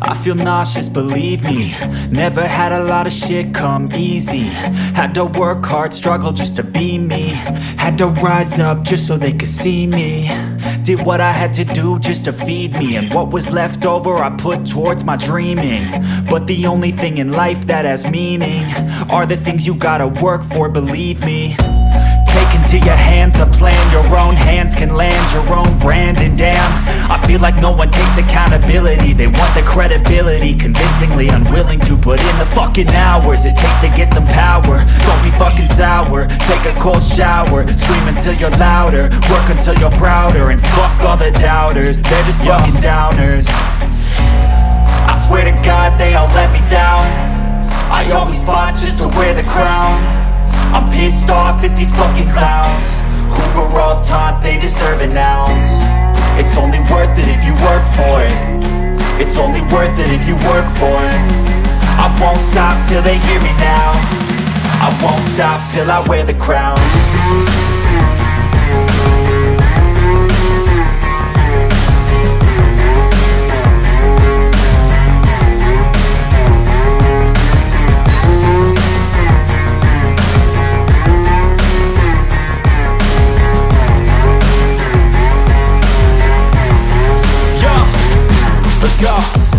I feel nauseous, believe me. Never had a lot of shit come easy. Had to work hard, struggle just to be me. Had to rise up just so they could see me. Did what I had to do just to feed me. And what was left over I put towards my dreaming. But the only thing in life that has meaning are the things you gotta work for, believe me. Take into your hands a plan, your own hands can land your own brand. And damn, I feel like no one takes accountability. They want the credibility, convincingly unwilling to put in the fucking hours it takes to get some power. Don't be fucking sour, take a cold shower. Scream until you're louder, work until you're prouder. And fuck all the doubters, they're just fucking downers. I swear to God they all let me down. I always fought just to wear the crown. I'm pissed off at these fucking clowns who were all taught they deserve an ounce. It's only worth it if you work for it. It's only worth it if you work for it. I won't stop till they hear me now. I won't stop till I wear the crown.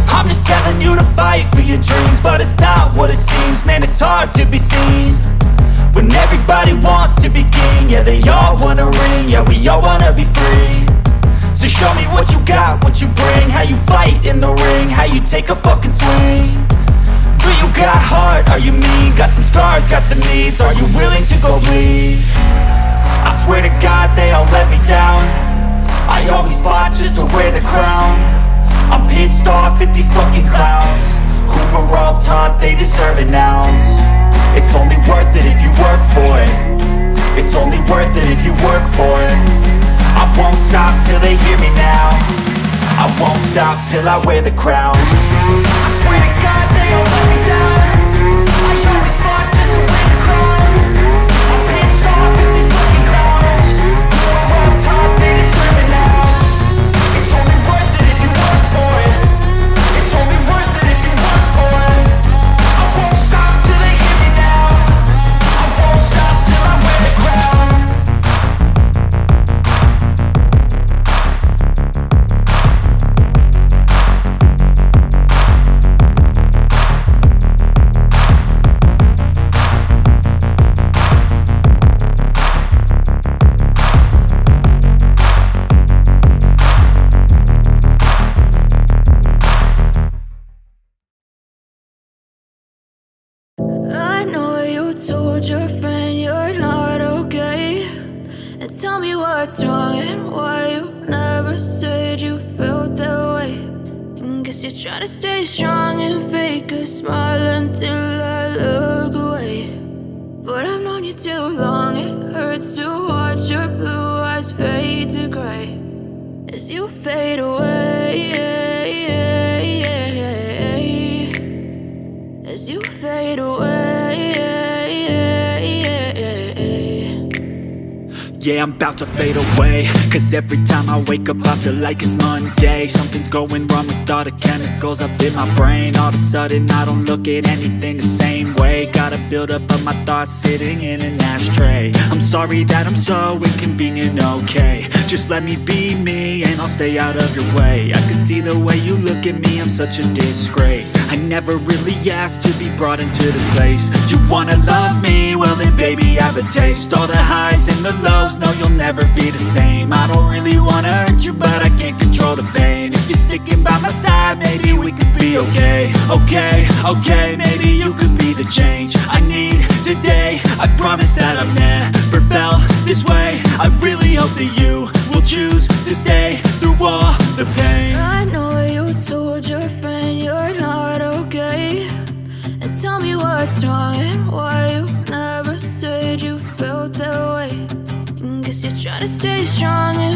I'm just telling you to fight for your dreams, but it's not what it seems. Man, it's hard to be seen when everybody wants to be king. Yeah, they all wanna ring, yeah, we all wanna be free. So show me what you got, what you bring, how you fight in the ring, how you take a fucking swing. Do you got heart, are you mean? Got some scars, got some needs, are you willing to go bleed? I swear to God they all let me down. I always fought just to wear the crown. I'm pissed off at these fucking clowns who were all taught they deserve an ounce. It's only worth it if you work for it. It's only worth it if you work for it. I won't stop till they hear me now. I won't stop till I wear the crown. I swear to God they all let me down. I always fought just to wear the crown. I'm pissed off at these fucking clowns who were all taught they deserve an ounce. It's only worth it if you work for it. It's only worth it if you work for it. I won't stop till they hear me now. I won't stop till I wear the crown. I know you told your friend you're not okay, and tell me what's wrong and why you never said you felt that way. And guess you're trying to stay strong and fake a smile until I look away. But I've known you too long, it hurts to watch your blue eyes fade to gray as you fade away, as you fade away. Yeah, I'm about to fade away, cause every time I wake up I feel like it's Monday. Something's going wrong with all the chemicals up in my brain. All of a sudden I don't look at anything the same way. Gotta build up of my thoughts sitting in an ashtray. I'm sorry that I'm so inconvenient, okay. Just let me be me and I'll stay out of your way. I can see the way you look at me, I'm such a disgrace. I never really asked to be brought into this place. You wanna love me? Well then baby have a taste. All the highs and the lows, no you'll never be the same. I don't really wanna hurt you but I can't control the pain. If you're sticking by my side maybe we could be okay. Okay, maybe you could be the change I need today. I promise that I've never felt this way. I really hope that you will choose to stay through all the pain. I know you told your friend you're not okay, and tell me what's wrong and why you never said you felt that way. And guess you're trying to stay strong and